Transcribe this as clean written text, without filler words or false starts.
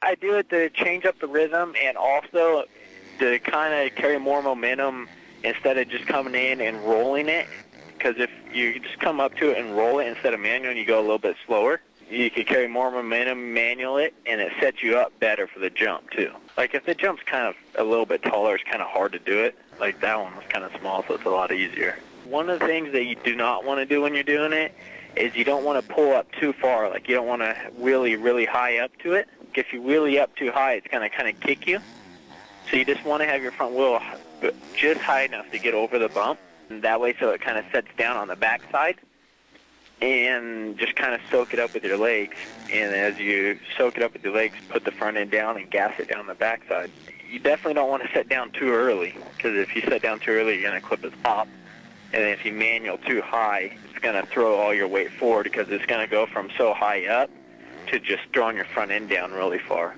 I do it to change up the rhythm and also to kind of carry more momentum instead of just coming in and rolling it. Because if you just come up to it and roll it instead of manual and you go a little bit slower, you can carry more momentum, manual it, and it sets you up better for the jump too. Like if the jump's kind of a little bit taller, it's kind of hard to do it. Like that one was kind of small, so it's a lot easier. One of the things that you do not want to do when you're doing it is you don't want to pull up too far. Like you don't want to wheelie really high up to it. If you wheelie up too high, it's going to kind of kick you. So you just want to have your front wheel just high enough to get over the bump. And that way so it kind of sets down on the backside. And just kind of soak it up with your legs. And as you soak it up with your legs, put the front end down and gas it down the backside. You definitely don't want to set down too early, because if you set down too early, you're going to clip it top. And if you manual too high, it's going to throw all your weight forward because it's going to go from so high up to just throwing your front end down really far.